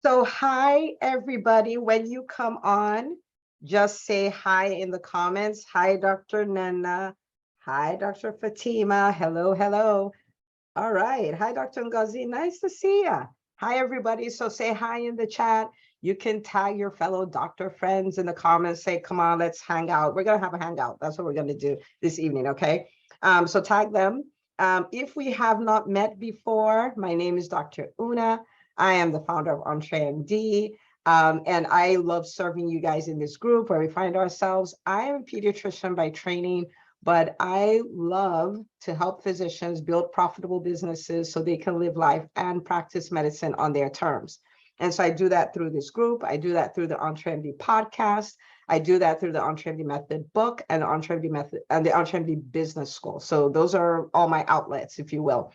So hi, everybody. When you come on, just say hi in the comments. Hi, Dr. Nana. Hi, Dr. Fatima. Hello, hello. All right. Hi, Dr. Ngozi. Nice to see you. Hi, everybody. So say hi in the chat. You can tag your fellow doctor friends in the comments. Say, come on, let's hang out. We're going to have a hangout. That's what we're going to do this evening, okay? So tag them. If we have not met before, my name is Dr. Una. I am the founder of EntreMD, and I love serving you guys in this group where we find ourselves. I am a pediatrician by training, but I love to help physicians build profitable businesses so they can live life and practice medicine on their terms. And so I do that through this group. I do that through the EntreMD podcast. I do that through the EntreMD Method book and the EntreMD Method and the EntreMD Business School. So those are all my outlets, if you will.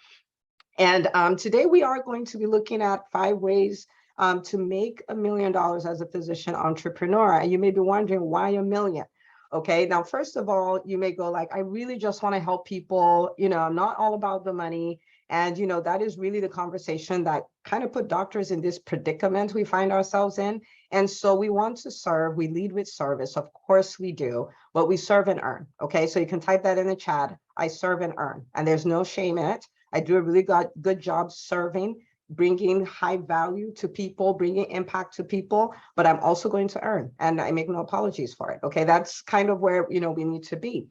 And today we are going to be looking at 5 ways to make $1 million as a physician entrepreneur. And you may be wondering, why $1 million? Okay, now, first of all, you may go like, I really just want to help people, I'm not all about the money. And, that is really the conversation that kind of put doctors in this predicament we find ourselves in. And so we want to serve, we lead with service. Of course we do, but we serve and earn. Okay, so you can type that in the chat. I serve and earn, and there's no shame in it. I do a really good job serving, bringing high value to people, bringing impact to people, but I'm also going to earn, and I make no apologies for it. Okay, that's kind of where we need to be.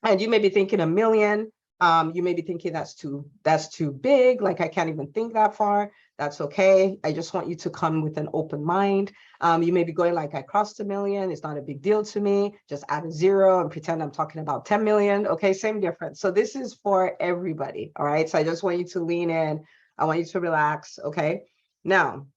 And you may be thinking $1 million. You may be thinking that's too big, like I can't even think that far. That's okay. I just want you to come with an open mind. You may be going like, I crossed $1 million. It's not a big deal to me. Just add a 0 and pretend I'm talking about 10 million. Okay, same difference. So this is for everybody. All right. So I just want you to lean in. I want you to relax. Okay. Now,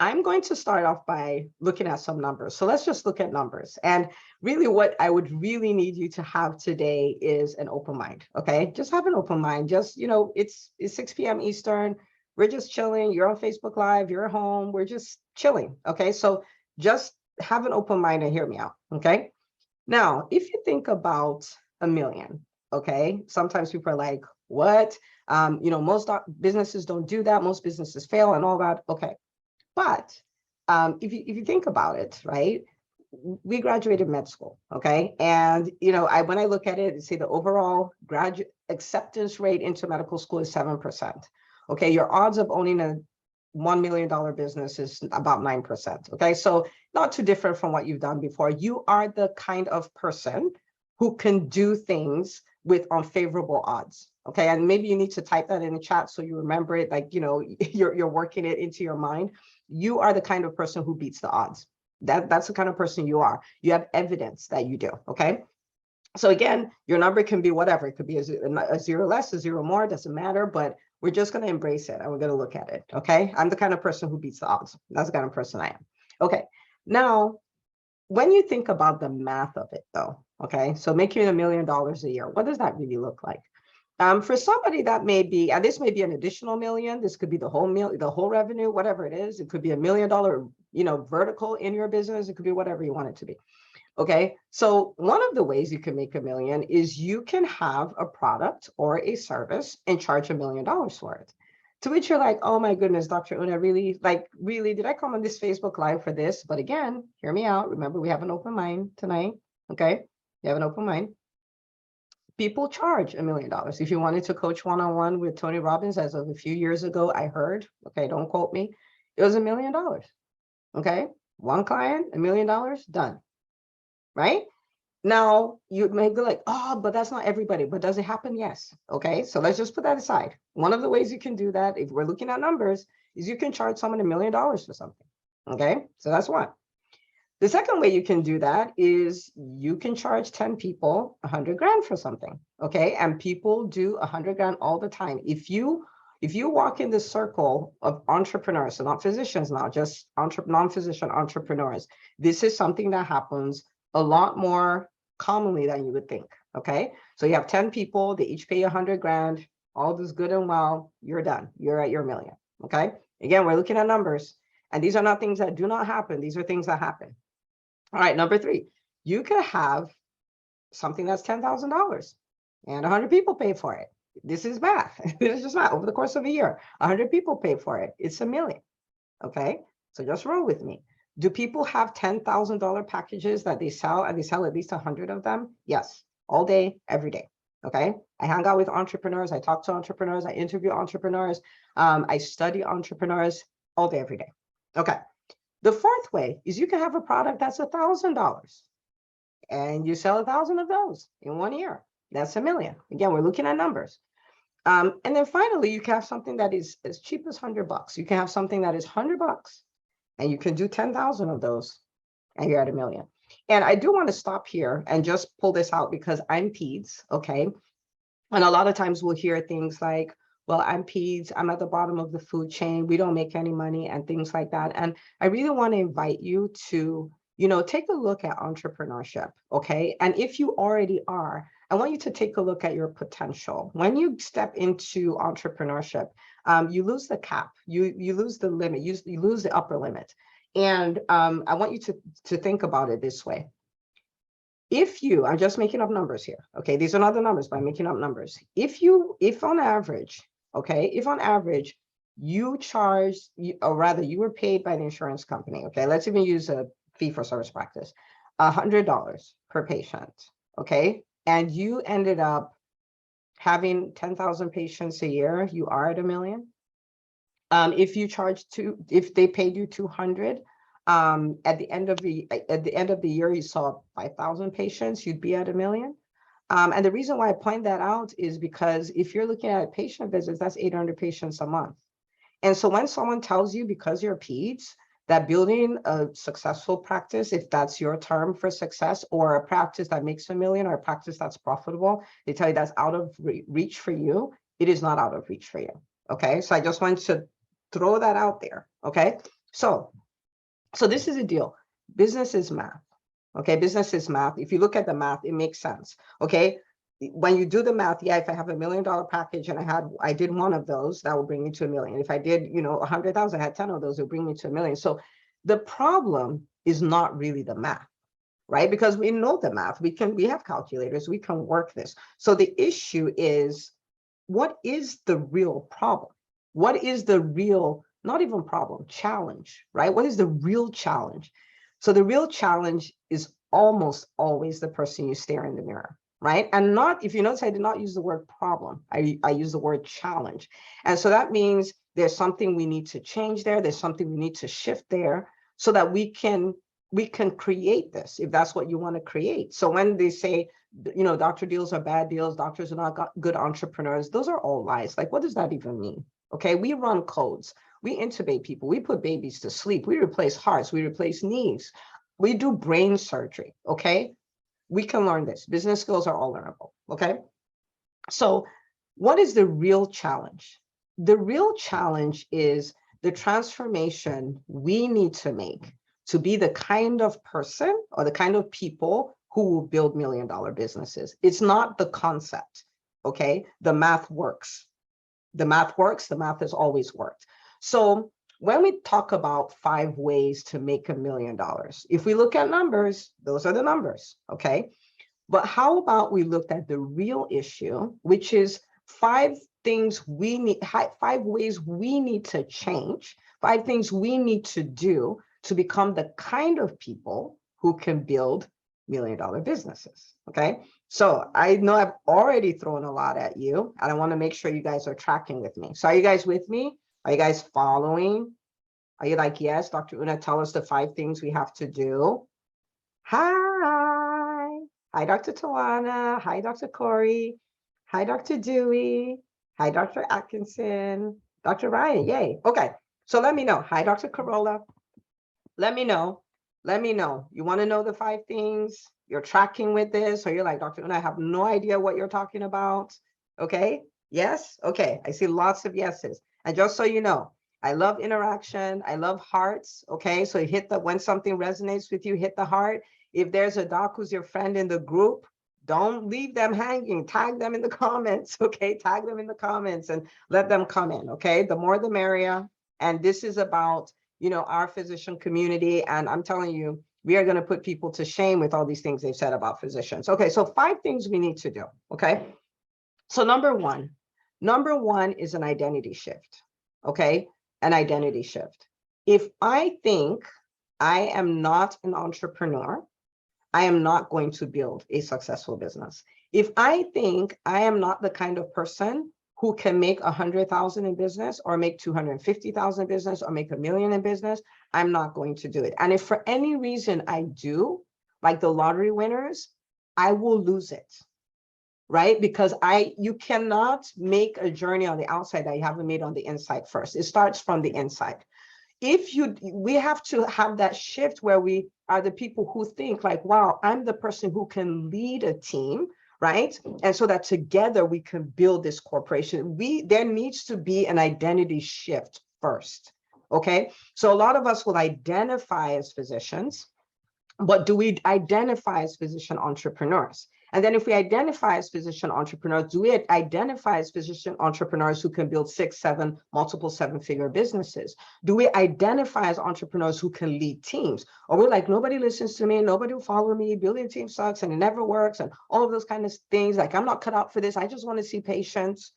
I'm going to start off by looking at some numbers. So let's just look at numbers. And really what I would really need you to have today is an open mind. Okay, just have an open mind. Just, it's 6 p.m. Eastern. We're just chilling. You're on Facebook Live. You're at home. We're just chilling. Okay, so just have an open mind and hear me out. Okay, now, if you think about $1 million, okay, sometimes people are like, what? Most businesses don't do that. Most businesses fail and all that. Okay. But if you think about it, right, we graduated med school, okay? And, when I look at it, see the overall graduate acceptance rate into medical school is 7%. Okay, your odds of owning a $1 million business is about 9%. Okay, so not too different from what you've done before. You are the kind of person who can do things with unfavorable odds. Okay, and maybe you need to type that in the chat so you remember it, like, you're working it into your mind. You are the kind of person who beats the odds. That's the kind of person you are. You have evidence that you do. Okay, so again, your number can be whatever. It could be a 0 less, a 0 more, doesn't matter, but we're just going to embrace it and we're going to look at it. Okay, I'm the kind of person who beats the odds. That's the kind of person I am. Okay, now when you think about the math of it though, okay, so making $1 million a year, what does that really look like? For somebody that may be, and this may be an additional million, this could be the whole revenue, whatever it is. It could be $1 million, vertical in your business. It could be whatever you want it to be. Okay, so one of the ways you can make $1 million is you can have a product or a service and charge $1 million for it. To which you're like, oh my goodness, Dr. Una, really, did I come on this Facebook Live for this? But again, hear me out. Remember, we have an open mind tonight. Okay, you have an open mind. People charge $1 million. If you wanted to coach one-on-one with Tony Robbins as of a few years ago, I heard, okay, don't quote me, it was $1 million. Okay, one client, $1 million, done. Right? Now, you may go like, oh, but that's not everybody. But does it happen? Yes. Okay, so let's just put that aside. One of the ways you can do that, if we're looking at numbers, is you can charge someone $1 million for something. Okay, so that's one. The second way you can do that is you can charge 10 people 100 grand for something. Okay, and people do 100 grand all the time. If you walk in the circle of entrepreneurs, so not physicians now, just non-physician entrepreneurs, this is something that happens a lot more commonly than you would think. Okay, so you have 10 people, they each pay 100 grand, all this good and well, you're done, you're at your $1 million. Okay, again, we're looking at numbers, and these are not things that do not happen, these are things that happen. All right, number 3, you could have something that's $10,000 and 100 people pay for it. This is math. This is just math. Over the course of a year, 100 people pay for it. It's $1 million. Okay, so just roll with me. Do people have $10,000 packages that they sell, and they sell at least 100 of them? Yes, all day, every day. Okay, I hang out with entrepreneurs. I talk to entrepreneurs. I interview entrepreneurs. I study entrepreneurs all day, every day. Okay, the fourth way is you can have a product that's $1,000 and you sell 1,000 of those in 1 year. That's $1 million. Again, we're looking at numbers. And then finally, you can have something that is as cheap as $100. You can have something that is $100 and you can do 10,000 of those and you're at $1 million. And I do want to stop here and just pull this out because I'm peds, okay? And a lot of times we'll hear things like, well, I'm peds, I'm at the bottom of the food chain, we don't make any money and things like that. And I really want to invite you to, take a look at entrepreneurship, okay? And if you already are, I want you to take a look at your potential. When you step into entrepreneurship, you lose the cap, you lose the limit, you lose the upper limit. And I want you to think about it this way. I'm just making up numbers here, okay? These are not the numbers, but I'm making up numbers. If on average, you charge, or rather you were paid by the insurance company, okay? Let's even use a fee for service practice, $100 per patient, okay? And you ended up having 10,000 patients a year, you are at $1 million. If they paid you 200, at the end of the year, you saw 5,000 patients, you'd be at $1 million. And the reason why I point that out is because if you're looking at patient visits, that's 800 patients a month. And so when someone tells you, because you're peds, that building a successful practice, if that's your term for success, or a practice that makes $1 million, or a practice that's profitable, they tell you that's out of reach for you, it is not out of reach for you. Okay, so I just want to throw that out there. Okay, so this is a deal. Business is math. Okay, business is math. If you look at the math, it makes sense. Okay, when you do the math, yeah, if I have $1 million package and I did one of those, that will bring me to $1 million. If I did, 100,000, I had 10 of those, it will bring me to $1 million. So the problem is not really the math, right? Because we know the math. We have calculators. We can work this. So the issue is, what is the real problem? What is the real, not even problem, challenge, right? What is the real challenge? So the real challenge is almost always the person you stare in the mirror, right? And not, if you notice, I did not use the word problem. I use the word challenge. And so that means there's something we need to change there. There's something we need to shift there so that we can create this, if that's what you want to create. So when they say, doctor deals are bad deals, doctors are not good entrepreneurs, those are all lies. Like, what does that even mean? Okay, we run codes. We intubate people. We put babies to sleep. We replace hearts. We replace knees. We do brain surgery. Okay, we can learn this. Business skills are all learnable. Okay, so what is the real challenge? The real challenge is the transformation we need to make to be the kind of person or the kind of people who will build $1 million businesses. It's not the concept. Okay, the math works. The math works. The math has always worked. So when we talk about 5 ways to make $1 million, if we look at numbers, those are the numbers, okay? But how about we looked at the real issue, which is 5 things we need, 5 ways we need to change, 5 things we need to do to become the kind of people who can build $1 million businesses, okay? So I know I've already thrown a lot at you, and I want to make sure you guys are tracking with me. So are you guys with me? Are you guys following? Are you like, yes, Dr. Una, tell us the 5 things we have to do? Hi. Hi, Dr. Tawana. Hi, Dr. Corey. Hi, Dr. Dewey. Hi, Dr. Atkinson. Dr. Ryan, yay. Okay, so let me know. Hi, Dr. Corolla. Let me know. Let me know. You want to know the 5 things? You're tracking with this, or you're like, Dr. Una, I have no idea what you're talking about. Okay, yes? Okay, I see lots of yeses. And just so you know, I love interaction. I love hearts. Okay, so when something resonates with you, hit the heart. If there's a doc who's your friend in the group, don't leave them hanging. Tag them in the comments. Okay, tag them in the comments and let them come in. Okay, the more the merrier. And this is about, our physician community. And I'm telling you, we are going to put people to shame with all these things they've said about physicians. Okay, so 5 things we need to do. Okay, so number 1, Number one is an identity shift, okay? An identity shift. If I think I am not an entrepreneur, I am not going to build a successful business. If I think I am not the kind of person who can make 100,000 in business or make 250,000 in business or make $1 million in business, I'm not going to do it. And if for any reason I do, like the lottery winners, I will lose it, right? Because you cannot make a journey on the outside that you haven't made on the inside first. It starts from the inside. We have to have that shift where we are the people who think like, wow, I'm the person who can lead a team, right? And so that together we can build this corporation. There needs to be an identity shift first, okay? So a lot of us will identify as physicians, but do we identify as physician entrepreneurs? And then if we identify as physician entrepreneurs, do we identify as physician entrepreneurs who can build 6, 7, multiple 7-figure businesses? Do we identify as entrepreneurs who can lead teams? Or we're like, nobody listens to me, nobody will follow me, building a team sucks and it never works and all of those kind of things. Like, I'm not cut out for this. I just want to see patients.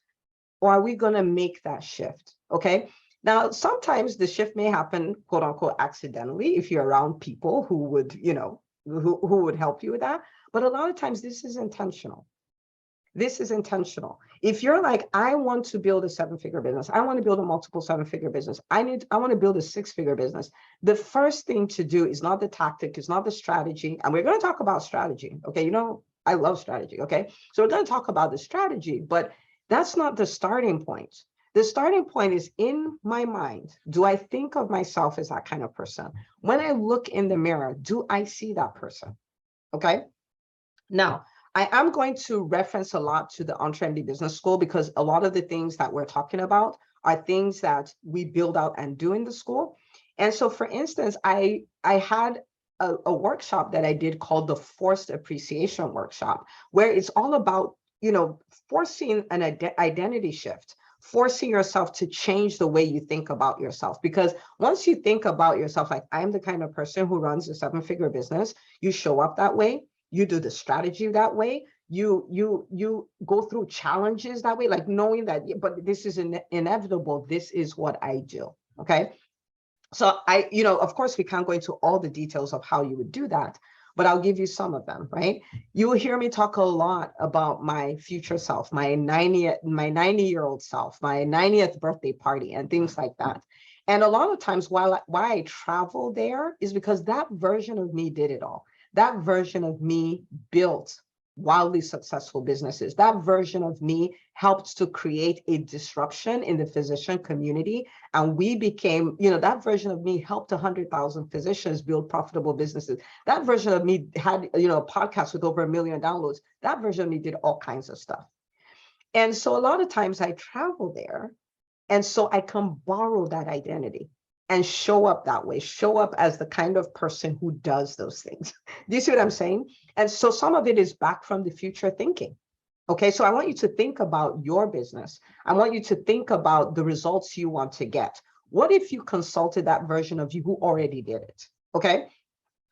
Or are we going to make that shift? Okay. Now, sometimes the shift may happen, quote unquote, accidentally, if you're around people who would, who would help you with that. But a lot of times this is intentional. This is intentional. If you're like, I want to build a 7-figure business, I want to build a multiple 7-figure business, I want to build a 6-figure business. The first thing to do is not the tactic, it's not the strategy. And we're going to talk about strategy. Okay. I love strategy. Okay. So we're going to talk about the strategy, but that's not the starting point. The starting point is, in my mind, do I think of myself as that kind of person? When I look in the mirror, do I see that person? Okay. Now, I am going to reference a lot to the EntreMD Business School because a lot of the things that we're talking about are things that we build out and do in the school. And so, for instance, I had a workshop that I did called the Forced Appreciation Workshop, where it's all about, forcing an identity shift, forcing yourself to change the way you think about yourself. Because once you think about yourself, like, I'm the kind of person who runs a 7-figure business, you show up that way, you do the strategy that way, you go through challenges that way, like knowing that, but this is inevitable, this is what I do, okay? So of course, we can't go into all the details of how you would do that, but I'll give you some of them, right? You will hear me talk a lot about my future self, my 90-year-old self, my 90th birthday party and things like that. And a lot of times why I travel there is because that version of me did it all. That version of me built wildly successful businesses. That version of me helped to create a disruption in the physician community. And we became, that version of me helped 100,000 physicians build profitable businesses. That version of me had, a podcast with over 1 million downloads. That version of me did all kinds of stuff. And so a lot of times I travel there. And so I can borrow that identity and show up that way, show up as the kind of person who does those things. Do you see what I'm saying? And so some of it is back from the future thinking. Okay, so I want you to think about your business. I want you to think about the results you want to get. What if you consulted that version of you who already did it? Okay,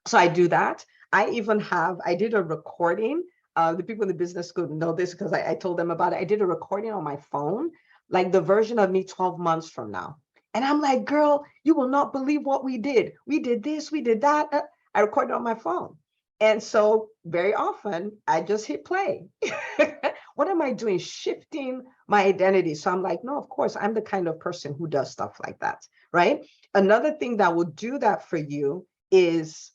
so I do that. I did a recording. The people in the business school know this because I told them about it. I did a recording on my phone, like the version of me 12 months from now. And I'm like, girl, you will not believe what we did. We did this, we did that. I recorded on my phone. And so very often I just hit play. What am I doing? Shifting my identity. So I'm like, no, of course, I'm the kind of person who does stuff like that, right? Another thing that will do that for you is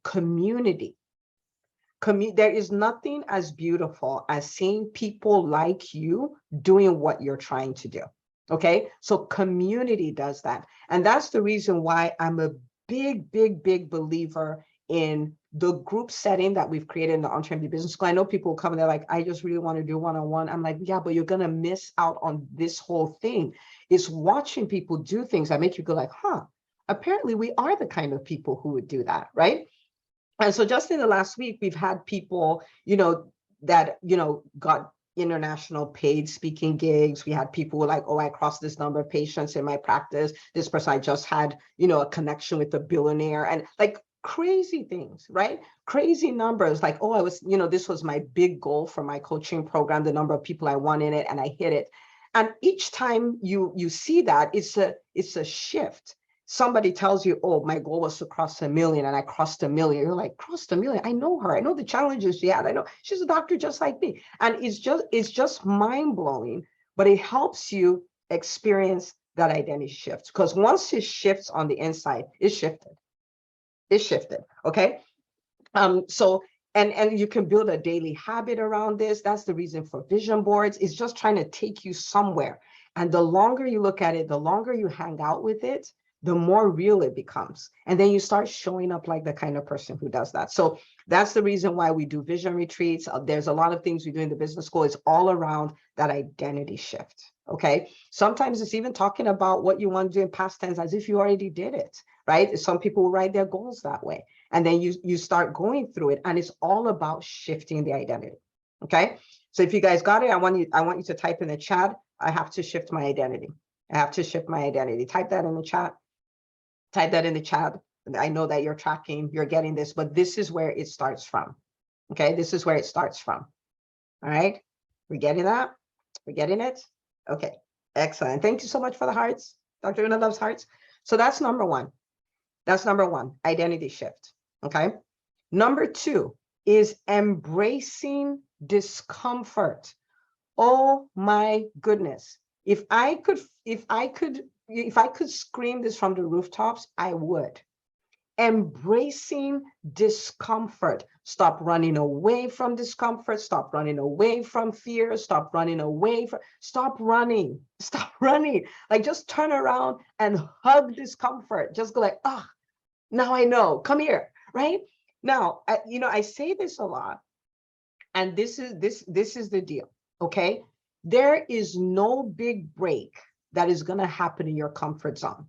community. There is nothing as beautiful as seeing people like you doing what you're trying to do. Okay, so community does that. And that's the reason why I'm a big believer in the group setting that we've created in the EntreMD Business School. I know people come and they're like, I just really want to do one-on-one. I'm like, yeah, but you're going to miss out on this whole thing. It's watching people do things that make you go like, apparently we are the kind of people who would do that, right? And so just in the last week, we've had people, that, got international paid speaking gigs. We had people who were like, oh, I crossed this number of patients in my practice. This person, I just had, a connection with a billionaire. And like crazy things, right? Crazy numbers like, oh, I was, this was my big goal for my coaching program, the number of people I want in it, and I hit it. And each time you see that, it's a shift. Somebody tells you, oh, my goal was to cross 1 million and I crossed 1 million. You're like, crossed 1 million? I know her. I know the challenges she had. I know she's a doctor just like me. And it's just mind-blowing, but it helps you experience that identity shift. Because once it shifts on the inside, it's shifted. It's shifted. Okay. So and you can build a daily habit around this. That's the reason for vision boards. It's just trying to take you somewhere. And the longer you look at it, the longer you hang out with it, the more real it becomes. And then you start showing up like the kind of person who does that. So that's the reason why we do vision retreats. There's a lot of things we do in the business school. It's all around that identity shift. Okay. Sometimes it's even talking about what you want to do in past tense as if you already did it, right? Some people write their goals that way. And then you start going through it, and it's all about shifting the identity. Okay. So if you guys got it, I want you to type in the chat, I have to shift my identity. I have to shift my identity. Type that in the chat. Type that in the chat. I know that you're tracking, you're getting this, but this is where it starts from. Okay, this is where it starts from. All right, we're getting that? We're getting it? Okay, excellent. Thank you so much for the hearts. Dr. Una loves hearts. So that's number one. That's number one, identity shift. Okay. Number two is embracing discomfort. Oh my goodness. If I could scream this from the rooftops, I would. Embracing discomfort. Stop running away from discomfort. Stop running away from fear. Stop running away from, stop running. Stop running. Like, just turn around and hug discomfort. Just go like, ah, now I know, come here, right? Now, I say this a lot, and this is the deal, okay? There is no big break that is gonna happen in your comfort zone.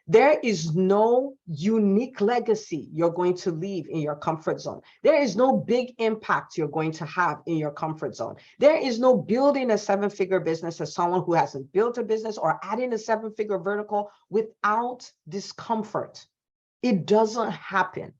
There is no unique legacy you're going to leave in your comfort zone. There is no big impact you're going to have in your comfort zone. There is no building a 7-figure business as someone who hasn't built a business or adding a 7-figure vertical without discomfort. It doesn't happen.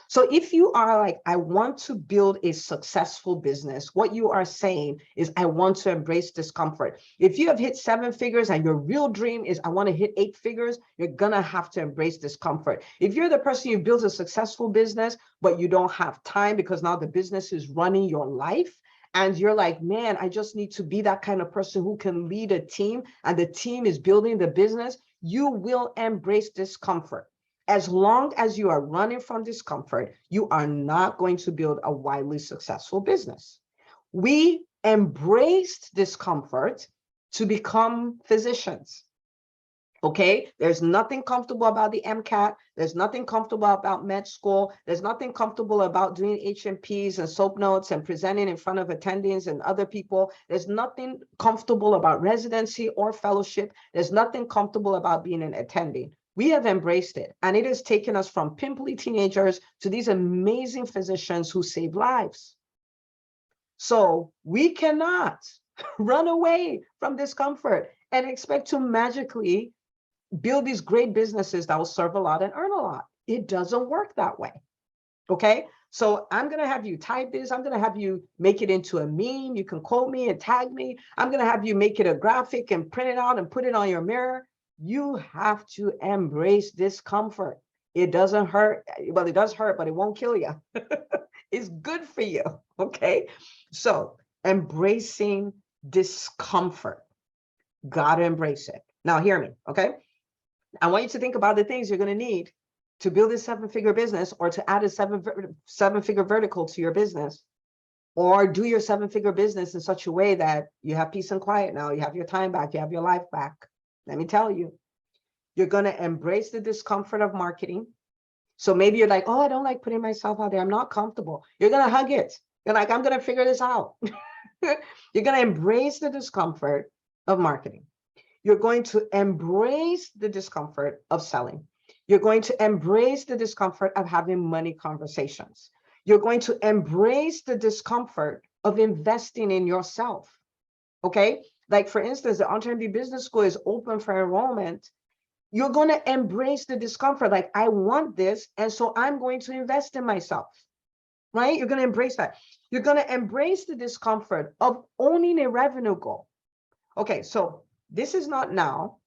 So if you are like, I want to build a successful business, what you are saying is, I want to embrace discomfort. If you have hit 7 figures and your real dream is, I want to hit 8 figures, you're going to have to embrace discomfort. If you're the person who builds a successful business, but you don't have time because now the business is running your life, and you're like, man, I just need to be that kind of person who can lead a team, and the team is building the business, you will embrace discomfort. As long as you are running from discomfort, you are not going to build a widely successful business. We embraced discomfort to become physicians. Okay, there's nothing comfortable about the MCAT. There's nothing comfortable about med school. There's nothing comfortable about doing HMPs and soap notes and presenting in front of attendings and other people. There's nothing comfortable about residency or fellowship. There's nothing comfortable about being an attending. We have embraced it, and it has taken us from pimply teenagers to these amazing physicians who save lives. So we cannot run away from discomfort and expect to magically build these great businesses that will serve a lot and earn a lot. It doesn't work that way. Okay. So I'm going to have you type this. I'm going to have you make it into a meme. You can quote me and tag me. I'm going to have you make it a graphic and print it out and put it on your mirror. You have to embrace discomfort. It doesn't hurt. Well, it does hurt, but it won't kill you. It's good for you. Okay. So embracing discomfort. Gotta embrace it. Now, hear me. Okay. I want you to think about the things you're going to need to build a 7-figure business, or to add a seven-figure vertical to your business, or do your 7-figure business in such a way that you have peace and quiet now, you have your time back, you have your life back. Let me tell you, you're going to embrace the discomfort of marketing. So maybe you're like, oh, I don't like putting myself out there. I'm not comfortable. You're going to hug it. You're like, I'm going to figure this out. You're going to embrace the discomfort of marketing. You're going to embrace the discomfort of selling. You're going to embrace the discomfort of having money conversations. You're going to embrace the discomfort of investing in yourself. Okay. Like, for instance, the EntreMD Business School is open for enrollment You're going to embrace the discomfort. Like, I want this, and so I'm going to invest in myself, right? You're going to embrace that. You're going to embrace the discomfort of owning a revenue goal. Okay, so this is not now,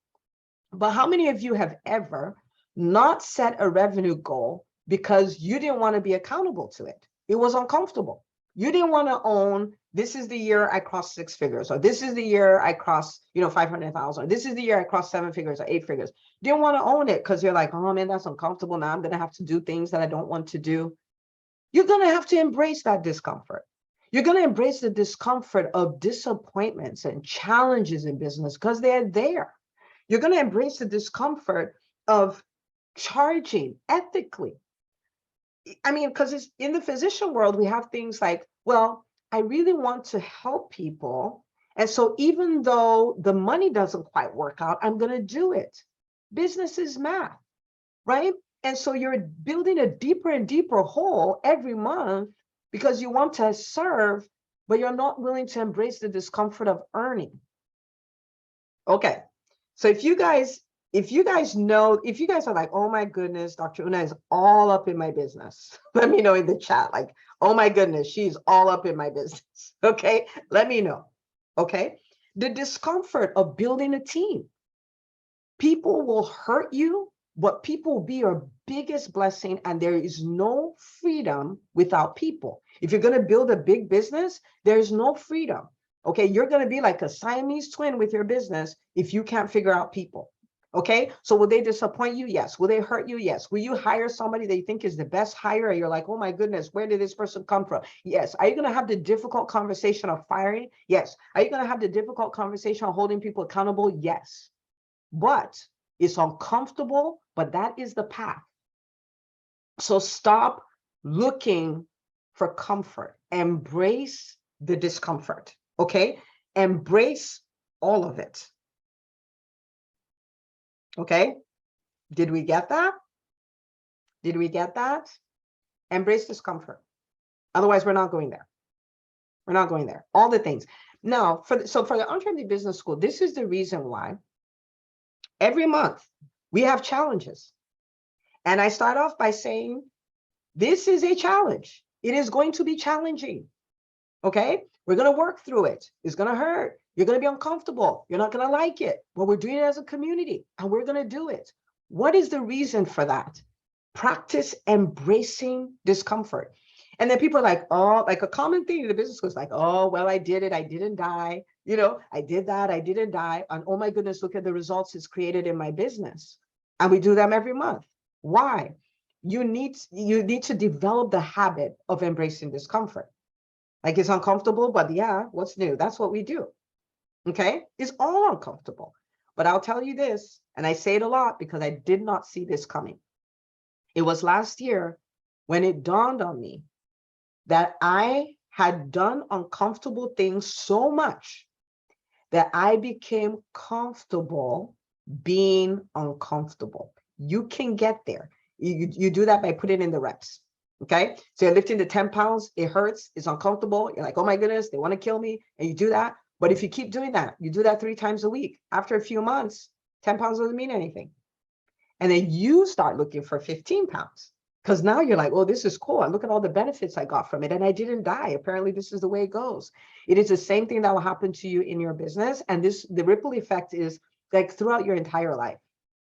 but how many of you have ever not set a revenue goal because you didn't want to be accountable to it? It was uncomfortable. You didn't want to own, this is the year I crossed 6 figures, or this is the year I crossed, 500,000, or this is the year I crossed 7 figures or 8 figures. You didn't want to own it because you're like, oh man, that's uncomfortable. Now I'm going to have to do things that I don't want to do. You're going to have to embrace that discomfort. You're going to embrace the discomfort of disappointments and challenges in business because they're there. You're going to embrace the discomfort of charging ethically. I mean, because it's in the physician world, we have things like, well, I really want to help people. And so even though the money doesn't quite work out, I'm going to do it. Business is math, right? And so you're building a deeper and deeper hole every month because you want to serve, but you're not willing to embrace the discomfort of earning. Okay. So if you guys are like, oh my goodness, Dr. Una is all up in my business, let me know in the chat. Like, oh my goodness, she's all up in my business. Okay, let me know. Okay, the discomfort of building a team. People will hurt you, but people will be your biggest blessing, and there is no freedom without people. If you're going to build a big business, there's no freedom. Okay, you're going to be like a Siamese twin with your business if you can't figure out people. Okay, so will they disappoint you? Yes. Will they hurt you? Yes. Will you hire somebody that you think is the best hire? You're like, oh my goodness, where did this person come from? Yes. Are you going to have the difficult conversation of firing? Yes. Are you going to have the difficult conversation of holding people accountable? Yes. But it's uncomfortable, but that is the path. So stop looking for comfort. Embrace the discomfort. Okay, embrace all of it. Okay, did we get that? Did we get that? Embrace discomfort. Otherwise, we're not going there. We're not going there. All the things. Now, for the EntreMD Business School, this is the reason why every month we have challenges. And I start off by saying, this is a challenge. It is going to be challenging. Okay, we're going to work through it. It's going to hurt. You're going to be uncomfortable. You're not going to like it, but we're doing it as a community and we're going to do it. What is the reason for that? Practice embracing discomfort. And then people are like, oh, like a common thing in the business was like, oh, well, I did it. I didn't die. I did that. I didn't die. And oh my goodness, look at the results it's created in my business. And we do them every month. Why? You need to develop the habit of embracing discomfort. Like, it's uncomfortable, but yeah, what's new? That's what we do. Okay, it's all uncomfortable. But I'll tell you this, and I say it a lot because I did not see this coming. It was last year when it dawned on me that I had done uncomfortable things so much that I became comfortable being uncomfortable. You can get there. You do that by putting in the reps. Okay, so you're lifting the 10 pounds, it hurts, it's uncomfortable. You're like, oh my goodness, they want to kill me. And you do that. But if you keep doing that, you do that 3 times a week. After a few months, 10 pounds doesn't mean anything. And then you start looking for 15 pounds because now you're like, oh, this is cool. And look at all the benefits I got from it. And I didn't die. Apparently, this is the way it goes. It is the same thing that will happen to you in your business. And the ripple effect is like throughout your entire life,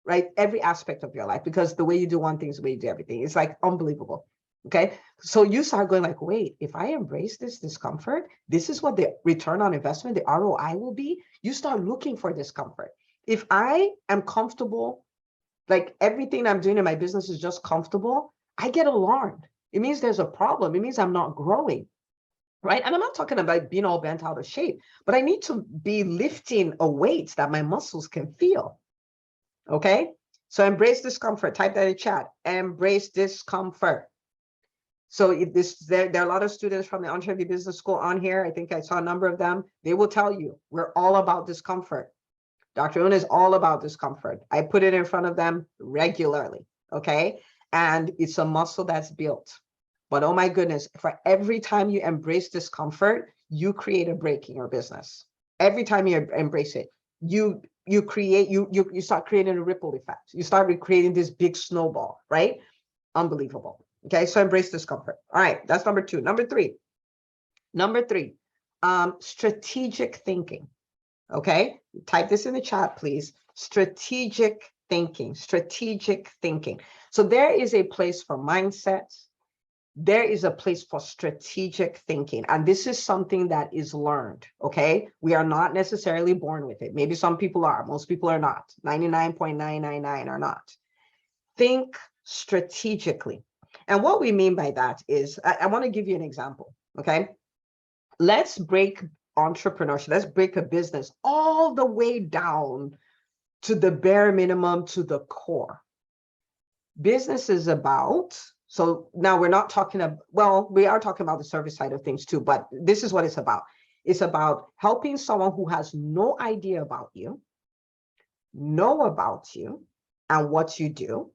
right? Every aspect of your life, because the way you do one thing is the way you do everything. It's like unbelievable. Okay, so you start going like, wait, if I embrace this discomfort, this is what the return on investment, the ROI will be. You start looking for discomfort. If I am comfortable, like everything I'm doing in my business is just comfortable, I get alarmed. It means there's a problem. It means I'm not growing, right? And I'm not talking about being all bent out of shape, but I need to be lifting a weight that my muscles can feel. Okay, so embrace discomfort. Type that in chat. Embrace discomfort. So there are a lot of students from the EntreMD Business School on here. I think I saw a number of them. They will tell you, we're all about discomfort. Dr. Una is all about discomfort. I put it in front of them regularly, okay? And it's a muscle that's built. But oh my goodness, for every time you embrace discomfort, you create a break in your business. Every time you embrace it, you you create, you start creating a ripple effect. You start creating this big snowball, right? Unbelievable. Okay, so embrace discomfort. All right, that's number two. Number three, strategic thinking. Okay, type this in the chat, please. Strategic thinking, strategic thinking. So there is a place for mindsets. There is a place for strategic thinking. And this is something that is learned, okay? We are not necessarily born with it. Maybe some people are, most people are not. 99.999 are not. Think strategically. And what we mean by that is, I want to give you an example, okay? Let's break entrepreneurship. Let's break a business all the way down to the bare minimum, to the core. Business is about, so now we're not talking about, well, we are talking about the service side of things too, but this is what it's about. It's about helping someone who has no idea about you, know about you and what you do.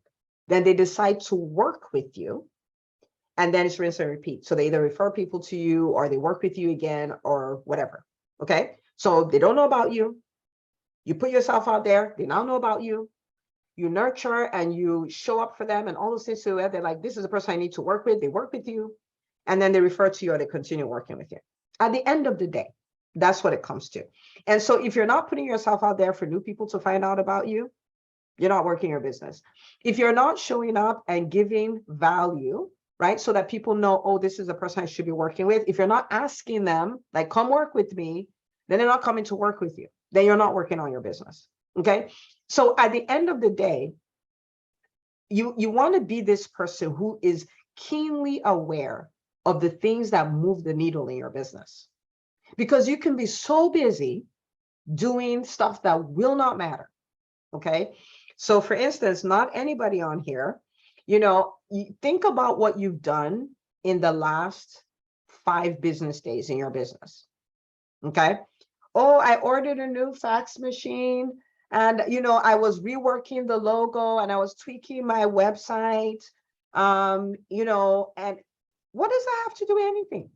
Then they decide to work with you. And then it's rinse and repeat. So they either refer people to you or they work with you again or whatever. Okay. So they don't know about you. You put yourself out there. They now know about you. You nurture and you show up for them and all those things. So they're like, this is the person I need to work with. They work with you. And then they refer to you or they continue working with you. At the end of the day, that's what it comes to. And so if you're not putting yourself out there for new people to find out about you, you're not working your business. If you're not showing up and giving value, right, so that people know, oh, this is a person I should be working with. If you're not asking them, like, come work with me, then they're not coming to work with you. Then you're not working on your business. Okay. So at the end of the day, you want to be this person who is keenly aware of the things that move the needle in your business. Because you can be so busy doing stuff that will not matter. Okay. So for instance, not anybody on here, you think about what you've done in the last 5 business days in your business. Okay. Oh, I ordered a new fax machine and, I was reworking the logo and I was tweaking my website, and what does that have to do with anything?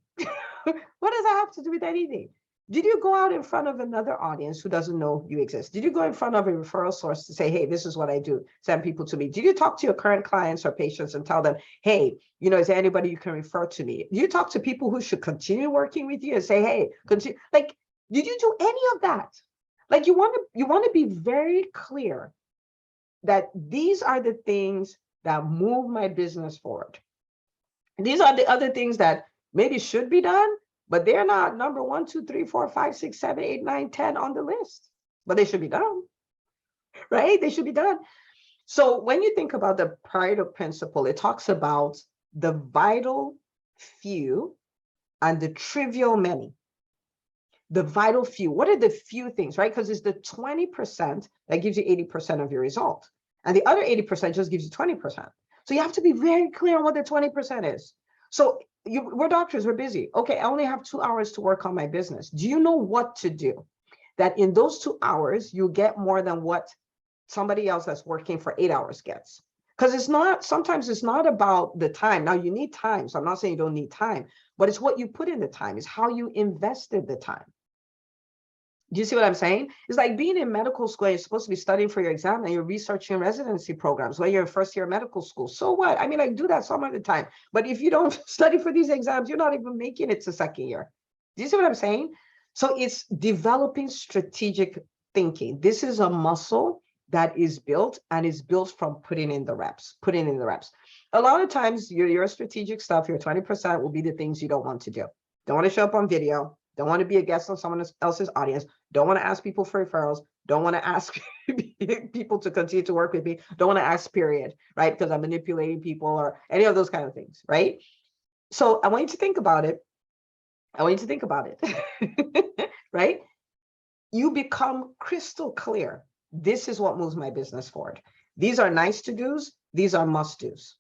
What does that have to do with anything? Did you go out in front of another audience who doesn't know you exist? Did you go in front of a referral source to say, hey, this is what I do, send people to me? Did you talk to your current clients or patients and tell them, hey, is there anybody you can refer to me? Do you talk to people who should continue working with you and say, hey, continue? Like, did you do any of that? Like, you want to be very clear that these are the things that move my business forward. These are the other things that maybe should be done, but they're not number 1, 2, 3, 4, 5, 6, 7, 8, 9, 10 on the list, but they should be done, right? They should be done. So when you think about the Pareto principle, it talks about the vital few and the trivial many. The vital few, what are the few things, right? Because it's the 20% that gives you 80% of your result. And the other 80% just gives you 20%. So you have to be very clear on what the 20% is. So we're doctors, we're busy. Okay, I only have 2 hours to work on my business. Do you know what to do? That in those 2 hours, you get more than what somebody else that's working for 8 hours gets. Because sometimes it's not about the time. Now you need time. So I'm not saying you don't need time, but it's what you put in the time, is how you invested the time. Do you see what I'm saying? It's like being in medical school, you're supposed to be studying for your exam and you're researching residency programs when you're in first year of medical school. So what? I mean, I do that some of the time. But if you don't study for these exams, you're not even making it to second year. Do you see what I'm saying? So it's developing strategic thinking. This is a muscle that is built and is built from putting in the reps. A lot of times your strategic stuff, your 20% will be the things you don't want to do. Don't want to show up on video. Don't want to be a guest on someone else's audience. Don't want to ask people for referrals. Don't want to ask people to continue to work with me. Don't want to ask, period, right? Because I'm manipulating people or any of those kind of things, right? So I want you to think about it. Right? You become crystal clear. This is what moves my business forward. These are nice to do's. These are must do's.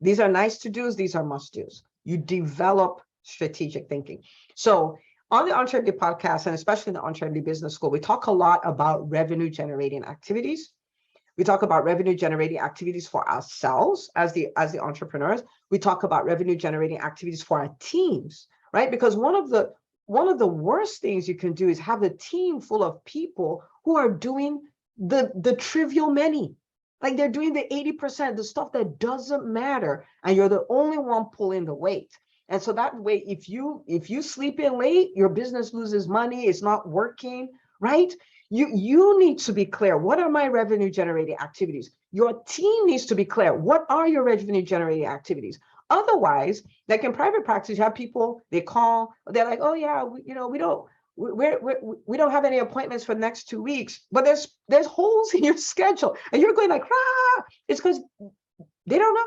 These are nice to do's. These are must do's. You develop strategic thinking. So on the EntreMD podcast, and especially in the EntreMD Business School, we talk a lot about revenue generating activities. We talk about revenue generating activities for ourselves as the entrepreneurs. We talk about revenue generating activities for our teams, right? Because one of the one of the worst things you can do is have a team full of people who are doing the trivial many. Like they're doing the 80%, the stuff that doesn't matter, and you're the only one pulling the weight. And so that way, if you sleep in late, your business loses money, it's not working, right? You need to be clear. What are my revenue generating activities? Your team needs to be clear. What are your revenue generating activities? Otherwise, like in private practice, you have people, they call, they're like, oh yeah, we don't have any appointments for the next 2 weeks, but there's holes in your schedule, and you're going like, it's because they don't know.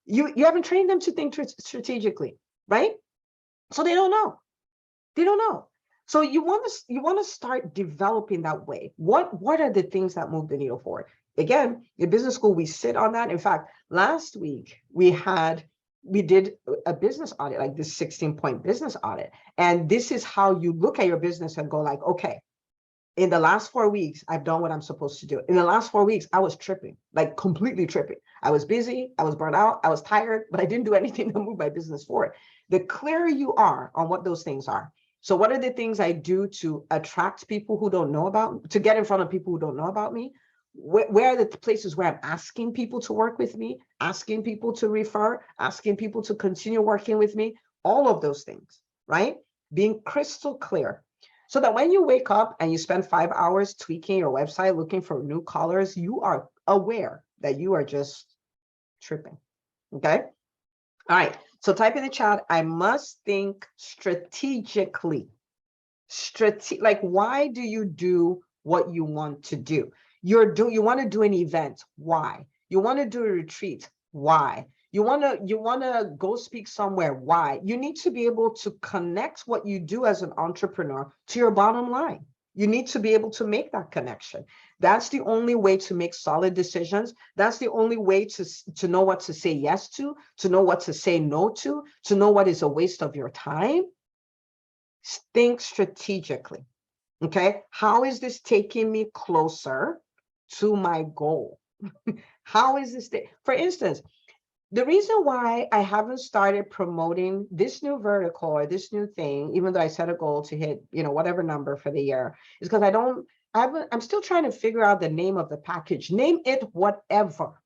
You haven't trained them to think strategically, right? So they don't know. They don't know. So you want to start developing that way. What are the things that move the needle forward? Again, in business school, we sit on that. In fact, last week we did a business audit, like this 16-point business audit. And this is how you look at your business and go like, okay, in the last 4 weeks, I've done what I'm supposed to do. In the last 4 weeks, I was tripping, like completely tripping. I was busy, I was burnt out, I was tired, but I didn't do anything to move my business forward. The clearer you are on what those things are. So what are the things I do to attract people who don't know about, to get in front of people who don't know about me? Where are the places where I'm asking people to work with me, asking people to refer, asking people to continue working with me? All of those things, right? Being crystal clear. So that when you wake up and you spend 5 hours tweaking your website, looking for new colors, you are aware that you are just tripping, okay? All right, so type in the chat, I must think strategically. Like, why do you do what you want to do? You want to do an event, why? You want to do a retreat, why? You want to go speak somewhere, why? You need to be able to connect what you do as an entrepreneur to your bottom line. You need to be able to make that connection. That's the only way to make solid decisions. That's the only way to know what to say yes to know what to say no to know what is a waste of your time. Think strategically, okay? How is this taking me closer to my goal? How is this? For instance, the reason why I haven't started promoting this new vertical or this new thing, even though I set a goal to hit, whatever number for the year, is because I'm still trying to figure out the name of the package. Name it whatever.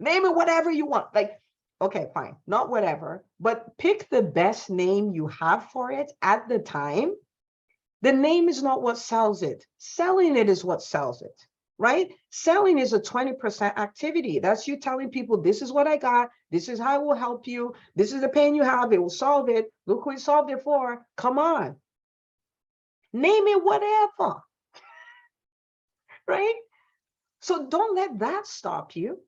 Name it whatever you want. Like, okay, fine, not whatever, but pick the best name you have for it at the time. The name is not what sells it. Selling it is what sells it. Right? Selling is a 20% activity. That's you telling people, this is what I got. This is how it will help you. This is the pain you have. It will solve it. Look who it solved it for. Come on. Name it whatever. Right? So don't let that stop you.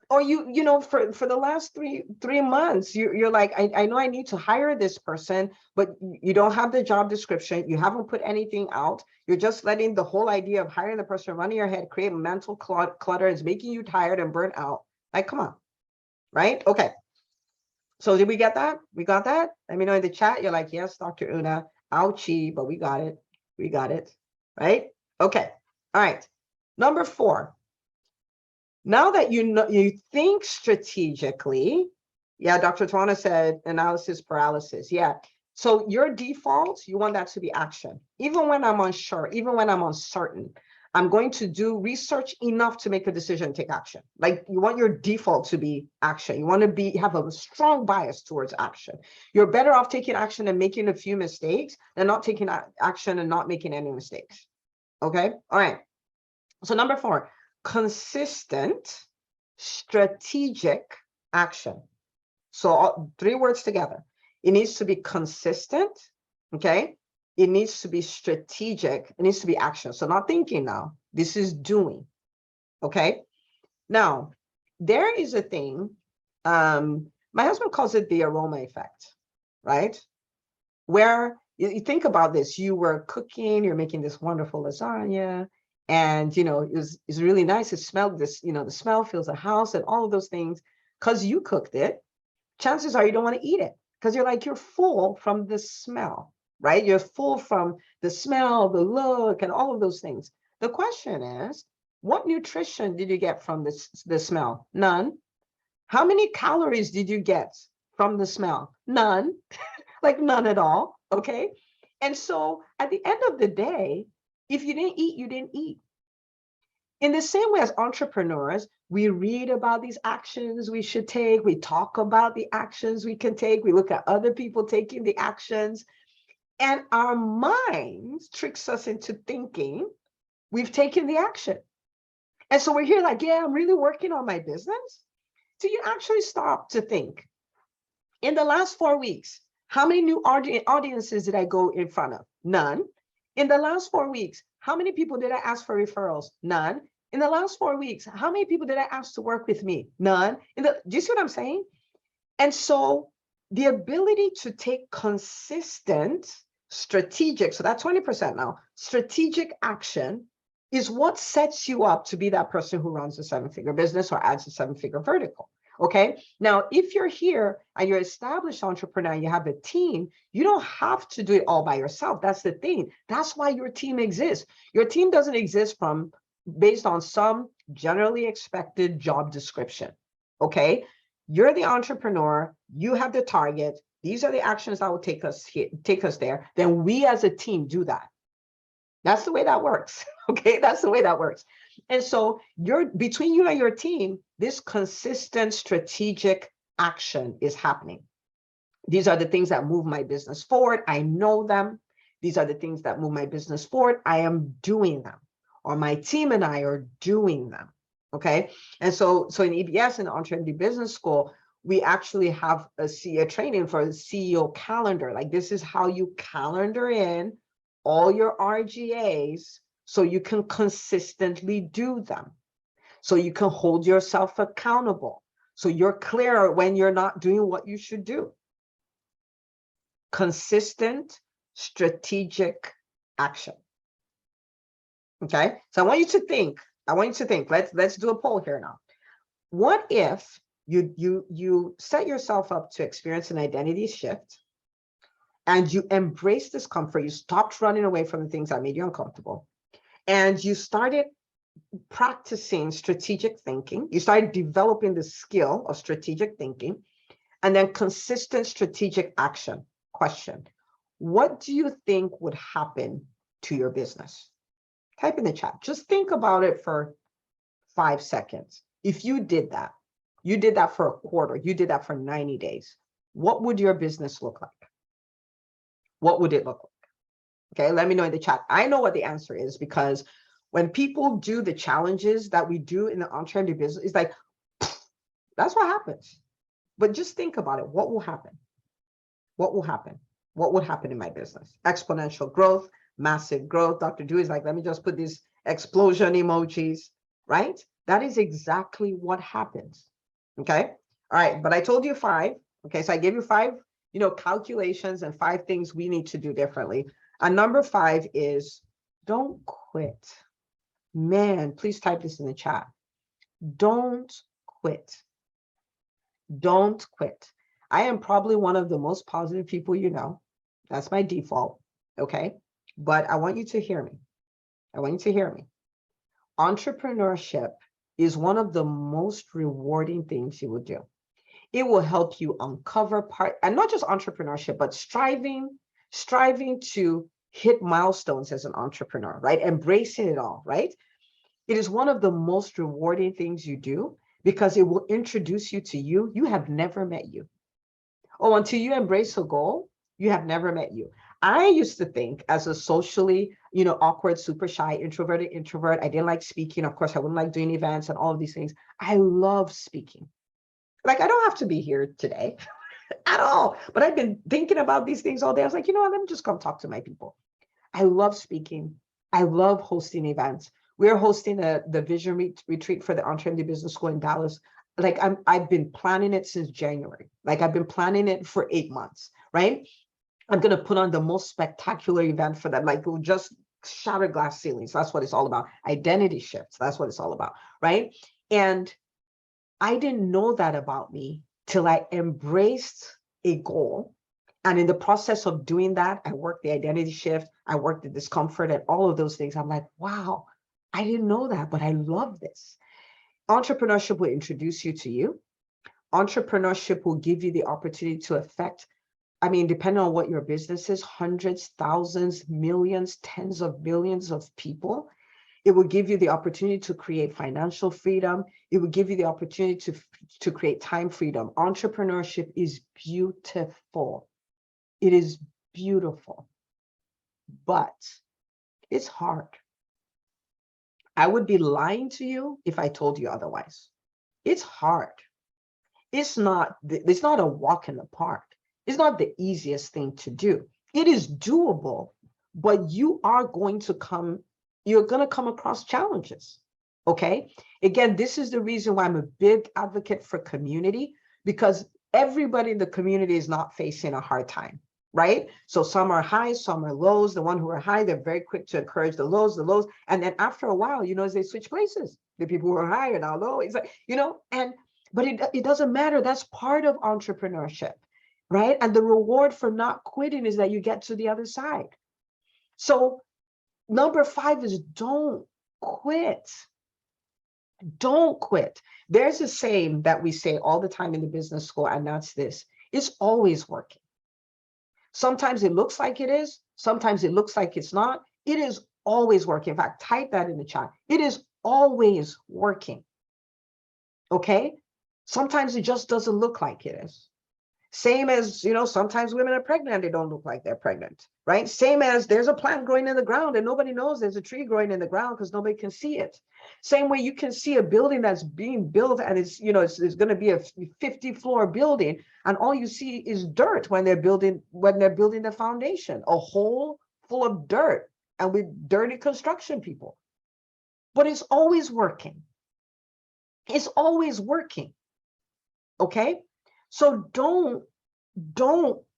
Or for the last three months, you're like, I know I need to hire this person, but you don't have the job description. You haven't put anything out. You're just letting the whole idea of hiring the person run in your head, create mental clutter. It's making you tired and burnt out. Like, come on, right? Okay. So did we get that? We got that? Let me know in the chat. You're like, yes, Dr. Una, ouchie, but we got it. We got it, right? Okay. All right. Number 4. Now that you think strategically, yeah, Dr. Tawana said analysis paralysis. Yeah. So your default, you want that to be action. Even when I'm unsure, even when I'm uncertain, I'm going to do research enough to make a decision, take action. Like you want your default to be action. You want to have a strong bias towards action. You're better off taking action and making a few mistakes than not taking action and not making any mistakes. Okay. All right. So number 4. Consistent, strategic action. So 3 words together. It needs to be consistent, okay? It needs to be strategic. It needs to be action. So not thinking now. This is doing, okay? Now, there is a thing, my husband calls it the aroma effect, right? Where you think about this, you were cooking, you're making this wonderful lasagna, and it's really nice. It smelled this, the smell fills the house and all of those things. Because you cooked it, chances are you don't want to eat it because you're full from the smell, right? You're full from the smell, the look, and all of those things. The question is, what nutrition did you get from the smell? None. How many calories did you get from the smell? None. Like none at all. Okay. And so at the end of the day, if you didn't eat, you didn't eat. In the same way as entrepreneurs, we read about these actions we should take. We talk about the actions we can take. We look at other people taking the actions. And our minds tricks us into thinking we've taken the action. And so we're here like, yeah, I'm really working on my business. So you actually stop to think, in the last 4 weeks, how many new audiences did I go in front of? None. In the last 4 weeks, how many people did I ask for referrals? None. In the last 4 weeks, how many people did I ask to work with me? None. Do you see what I'm saying? And so the ability to take consistent, strategic, so that's 20% now, strategic action is what sets you up to be that person who runs a 7-figure business or adds a 7-figure vertical. Okay. Now, if you're here and you're an established entrepreneur and you have a team, you don't have to do it all by yourself. That's the thing. That's why your team exists. Your team doesn't exist based on some generally expected job description. Okay. You're the entrepreneur. You have the target. These are the actions that will take us there. Then we as a team do that. That's the way that works. Okay, that's the way that works. And so between you and your team, this consistent strategic action is happening. These are the things that move my business forward. I know them. These are the things that move my business forward. I am doing them, or my team and I are doing them. Okay. And so in EBS, in the EntreMD Business School, we actually have a training for the CEO calendar. Like, this is how you calendar in all your RGAs so you can consistently do them, so you can hold yourself accountable, so you're clear when you're not doing what you should do. Consistent, strategic action. Okay, so I want you to think. Let's do a poll here now. What if you set yourself up to experience an identity shift, and you embrace discomfort? You stopped running away from the things that made you uncomfortable, and you started practicing strategic thinking. You started developing the skill of strategic thinking, and then consistent strategic action. Question: what do you think would happen to your business? Type in the chat. Just think about it for 5 seconds. If you did that for a quarter, you did that for 90 days, what would your business look like? What would it look like? Okay, let me know in the chat. I know what the answer is, because when people do the challenges that we do in the EntreMD business, it's like, that's what happens. But just think about it. What will happen? What will happen? What would happen in my business? Exponential growth, massive growth. Dr. Dewey is like, let me just put these explosion emojis, right? That is exactly what happens. Okay. All right. But I told you 5. Okay. So I gave you 5, calculations and 5 things we need to do differently. And number 5 is don't quit. Man, please type this in the chat. Don't quit. Don't quit. I am probably one of the most positive people you know. That's my default. Okay. But I want you to hear me. I want you to hear me. Entrepreneurship is one of the most rewarding things you will do. It will help you uncover and not just entrepreneurship, but striving to hit milestones as an entrepreneur, right? Embracing it all, right? It is one of the most rewarding things you do, because it will introduce you to you. You have never met you. Oh, until you embrace a goal, you have never met you. I used to think, as a socially, awkward, super shy, introverted introvert, I didn't like speaking. Of course, I wouldn't like doing events and all of these things. I love speaking. Like, I don't have to be here today at all, but I've been thinking about these things all day. I was like, you know what, let me just come talk to my people. I love speaking. I love hosting events. We're hosting the vision retreat for the EntreMD Business School in Dallas. Like, I've been planning it since January. Like, I've been planning it for 8 months, right? I'm going to put on the most spectacular event for them. Like, it will just shatter glass ceilings. That's what it's all about. Identity shifts. That's what it's all about, right? And I didn't know that about me till I embraced a goal. And in the process of doing that, I worked the identity shift, I worked the discomfort and all of those things. I'm like, wow, I didn't know that, but I love this. Entrepreneurship will introduce you to you. Entrepreneurship will give you the opportunity to affect I mean, depending on what your business is, hundreds, thousands, millions, tens of billions of people. It will give you the opportunity to create financial freedom. It will give you the opportunity to create time freedom. Entrepreneurship is beautiful. It is beautiful, but it's hard. I would be lying to you if I told you otherwise. It's hard. It's not a walk in the park. It's not the easiest thing to do. It is doable, but you're going to come across challenges. Okay. Again, this is the reason why I'm a big advocate for community, because everybody in the community is not facing a hard time, right? So some are highs, some are lows. The one who are high, they're very quick to encourage the lows. And then after a while, as they switch places, the people who are high are now low. It's like, but it doesn't matter. That's part of entrepreneurship, right? And the reward for not quitting is that you get to the other side. So number 5 is don't quit. Don't quit. There's a saying that we say all the time in the business school, and that's this: it's always working. Sometimes it looks like it is, sometimes it looks like it's not. It is always working. In fact, type that in the chat. It is always working. Okay? Sometimes it just doesn't look like it is. Same as, sometimes women are pregnant, they don't look like they're pregnant, right? Same as there's a plant growing in the ground and nobody knows there's a tree growing in the ground because nobody can see it. Same way you can see a building that's being built and it's going to be a 50-floor building, and all you see is dirt when they're building the foundation, a hole full of dirt and with dirty construction people. But it's always working. It's always working. Okay? So don't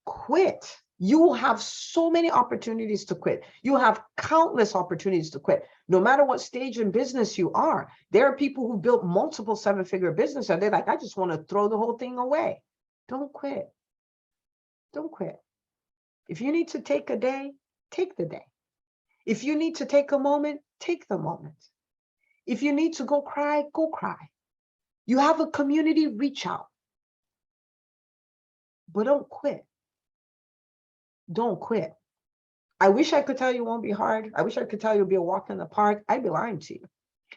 quit. You will have so many opportunities to quit. You have countless opportunities to quit. No matter what stage in business you are, there are people who built multiple 7-figure business and they're like, I just want to throw the whole thing away. Don't quit. Don't quit. If you need to take a day, take the day. If you need to take a moment, take the moment. If you need to go cry, go cry. You have a community, reach out. But don't quit. Don't quit. I wish I could tell you it won't be hard. I wish I could tell you it'll be a walk in the park. I'd be lying to you.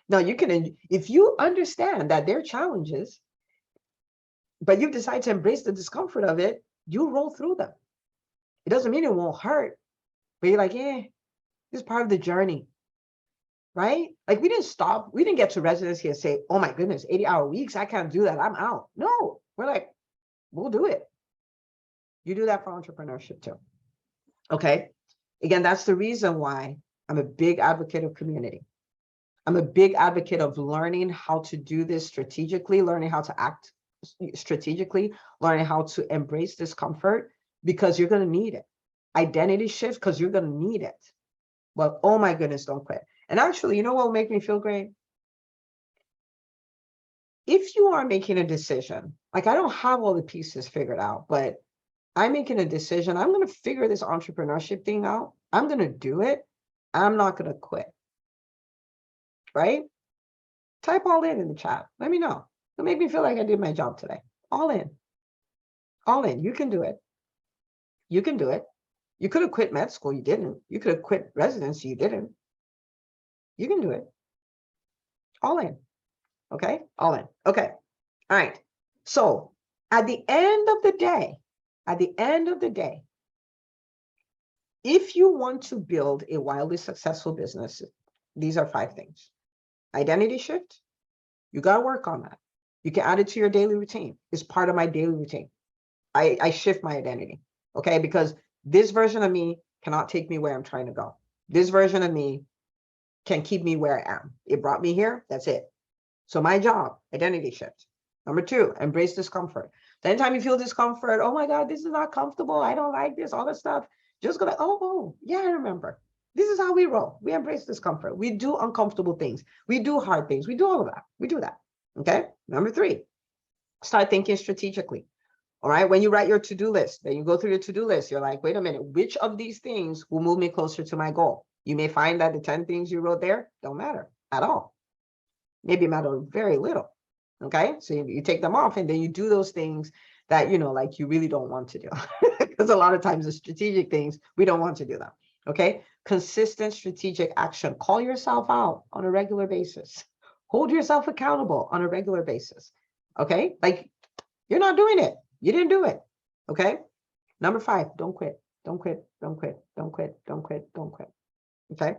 Now, if you understand that there are challenges, but you decide to embrace the discomfort of it, you roll through them. It doesn't mean it won't hurt, but you're like, this is part of the journey, right? Like we didn't stop. We didn't get to residency and say, oh my goodness, 80-hour weeks, I can't do that, I'm out. No, we're like, we'll do it. You do that for entrepreneurship too. Okay. Again, that's the reason why I'm a big advocate of community. I'm a big advocate of learning how to do this strategically, learning how to act strategically, learning how to embrace discomfort, because you're going to need it. Identity shift, because you're going to need it. Well, oh my goodness, don't quit. And actually, you know what will make me feel great? If you are making a decision, like I don't have all the pieces figured out, but I'm making a decision. I'm going to figure this entrepreneurship thing out. I'm going to do it. I'm not going to quit. Right? Type all in the chat. Let me know. It'll make me feel like I did my job today. All in. All in. You can do it. You can do it. You could have quit med school. You didn't. You could have quit residency. You didn't. You can do it. All in. Okay? All in. Okay. All right. So at the end of the day, if you want to build a wildly successful business, these are 5 things. Identity shift, you got to work on that. You can add it to your daily routine. It's part of my daily routine. I shift my identity, okay? Because this version of me cannot take me where I'm trying to go. This version of me can keep me where I am. It brought me here, that's it. So my job, identity shift. Number 2, embrace discomfort. The anytime you feel discomfort, oh my God, this is not comfortable, I don't like this, all that stuff, just go like, oh, yeah, I remember. This is how we roll. We embrace discomfort. We do uncomfortable things. We do hard things. We do all of that. We do that. Okay. Number 3, start thinking strategically. All right. When you write your to-do list, then you go through your to-do list. You're like, wait a minute, which of these things will move me closer to my goal? You may find that the 10 things you wrote there don't matter at all. Maybe matter very little. Okay. So you take them off and then you do those things that, like you really don't want to do. because a lot of times the strategic things, we don't want to do them. Okay. Consistent strategic action. Call yourself out on a regular basis. Hold yourself accountable on a regular basis. Okay. Like you're not doing it. You didn't do it. Okay. Number 5, don't quit. Don't quit. Don't quit. Don't quit. Don't quit. Don't quit. Okay.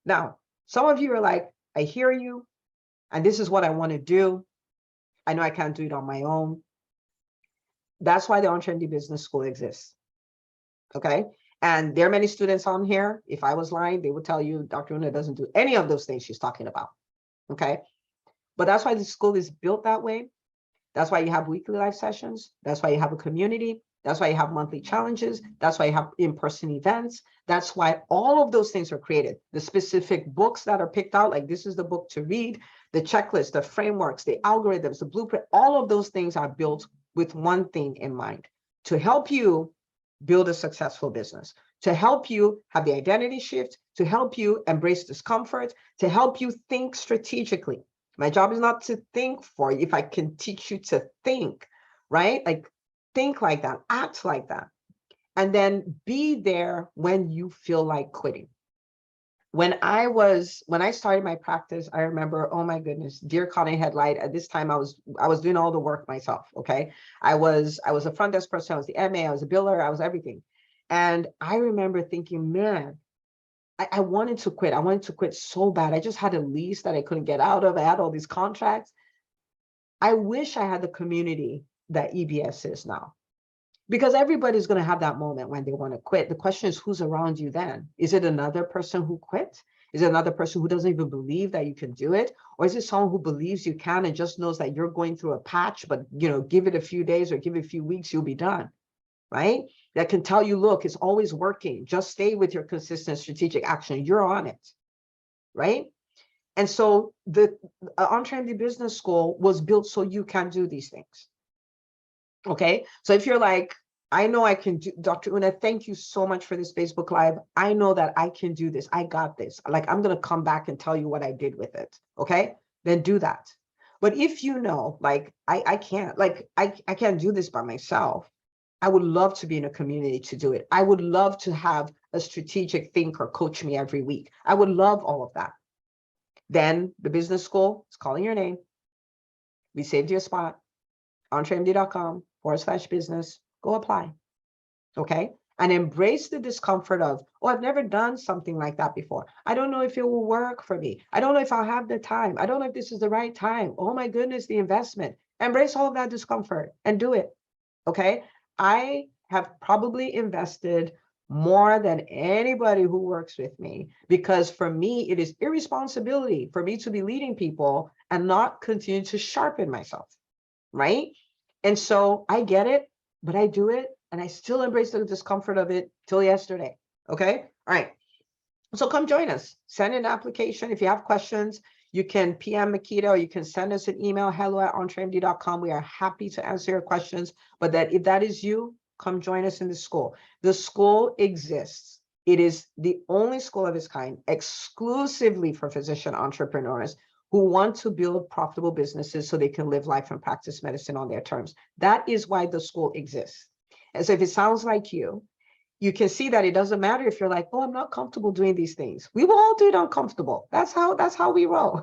Now, some of you are like, I hear you, and this is what I want to do. I know I can't do it on my own. That's why the EntreMD Business School exists. Okay. And there are many students on here. If I was lying, they would tell you Dr. Una doesn't do any of those things she's talking about. Okay. But that's why the school is built that way. That's why you have weekly live sessions. That's why you have a community. That's why you have monthly challenges. That's why you have in-person events. That's why all of those things are created. The specific books that are picked out, like this is the book to read, the checklist, the frameworks, the algorithms, the blueprint, all of those things are built with one thing in mind: to help you build a successful business, to help you have the identity shift, to help you embrace discomfort, to help you think strategically. My job is not to think for you. If I can teach you to think, right? Like think like that, act like that, and then be there when you feel like quitting. When I started my practice, I remember, oh my goodness, dear Connie headlight. At this time, I was doing all the work myself. Okay, I was a front desk person. I was the MA. I was a biller. I was everything. And I remember thinking, man, I wanted to quit. I wanted to quit so bad. I just had a lease that I couldn't get out of. I had all these contracts. I wish I had the community that EBS is now, because everybody's going to have that moment when they want to quit. The question is, who's around you then? Is it another person who quit? Is it another person who doesn't even believe that you can do it? Or is it someone who believes you can and just knows that you're going through a patch, but give it a few days or give it a few weeks, you'll be done, right? That can tell you, look, it's always working. Just stay with your consistent strategic action. You're on it, right? And so the EntreMD Business School was built so you can do these things. Okay, so if you're like, I know I can do, Dr. Una, thank you so much for this Facebook Live. I know that I can do this. I got this. Like, I'm going to come back and tell you what I did with it. Okay, then do that. But if you know, like, I can't, like, I can't do this by myself. I would love to be in a community to do it. I would love to have a strategic thinker coach me every week. I would love all of that. Then the business school is calling your name. We saved you a spot. EntreMD.com/business. Go apply. Okay. And embrace the discomfort of, oh, I've never done something like that before. I don't know if it will work for me. I don't know if I'll have the time. I don't know if this is the right time. Oh my goodness, the investment. Embrace all of that discomfort and do it. Okay. I have probably invested more than anybody who works with me, because for me, it is irresponsibility for me to be leading people and not continue to sharpen myself. Right. And so I get it, but I do it, and I still embrace the discomfort of it till yesterday. Okay. All right. So come join us. Send an application. If you have questions, you can PM Makita, or you can send us an email, hello@entremd.com. We are happy to answer your questions. But if that is you, come join us in the school. The school exists. It is the only school of its kind, exclusively for physician entrepreneurs who want to build profitable businesses so they can live life and practice medicine on their terms. That is why the school exists. And so if it sounds like you can see that it doesn't matter if you're like, oh, I'm not comfortable doing these things. We will all do it uncomfortable. That's how we roll.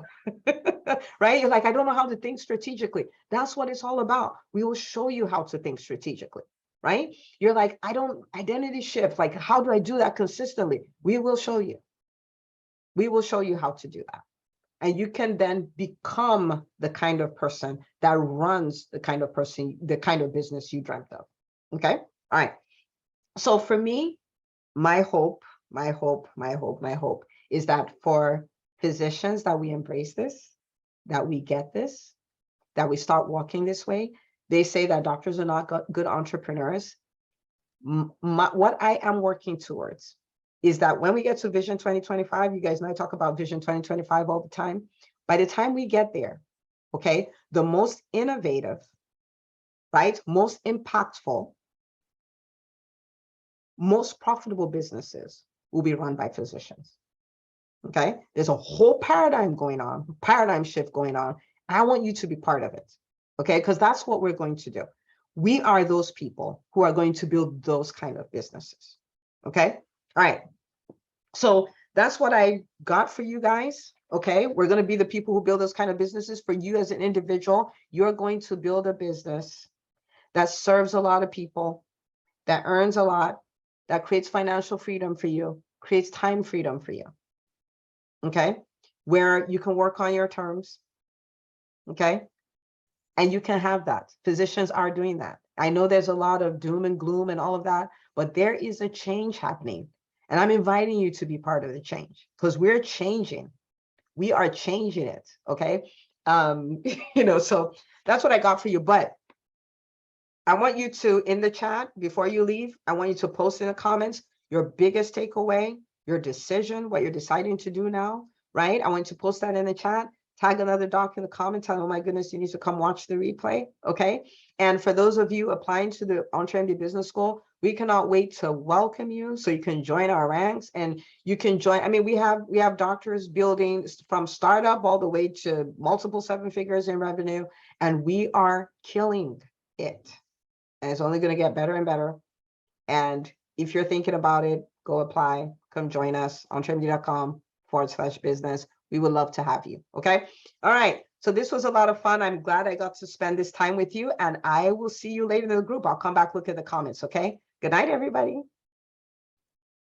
Right? You're like, I don't know how to think strategically. That's what it's all about. We will show you how to think strategically. Right? You're like, I don't identity shift. Like, how do I do that consistently? We will show you. We will show you how to do that. And you can then become the kind of person that runs the kind of business you dreamt of. Okay. All right. So for me, my hope is that for physicians, that we embrace this, that we get this, that we start walking this way. They say that doctors are not good entrepreneurs. What I am working towards is that when we get to Vision 2025, you guys and I talk about Vision 2025 all the time. By the time we get there, okay, the most innovative, right, most impactful, most profitable businesses will be run by physicians. Okay, there's a whole paradigm shift going on. I want you to be part of it. Okay, because that's what we're going to do. We are those people who are going to build those kind of businesses. Okay. All right. So that's what I got for you guys. Okay. We're going to be the people who build those kind of businesses. For you as an individual, you're going to build a business that serves a lot of people, that earns a lot, that creates financial freedom for you, creates time freedom for you. Okay. Where you can work on your terms. Okay. And you can have that. Physicians are doing that. I know there's a lot of doom and gloom and all of that, but there is a change happening. And I'm inviting you to be part of the change, because we're changing. We are changing it. Okay. So that's what I got for you. But I want you to, in the chat, before you leave, I want you to post in the comments your biggest takeaway, your decision, what you're deciding to do now, right? I want you to post that in the chat. Tag another doc in the comment, tell them, oh my goodness, you need to come watch the replay, okay? And for those of you applying to the EntreMD Business School, we cannot wait to welcome you so you can join our ranks and you can join. I mean, we have doctors building from startup all the way to multiple 7 figures in revenue, and we are killing it. And it's only going to get better and better. And if you're thinking about it, go apply, come join us on EntreMD.com/business. We would love to have you. Okay. All right. So this was a lot of fun. I'm glad I got to spend this time with you, and I will see you later in the group. I'll come back, look at the comments. Okay. Good night, everybody.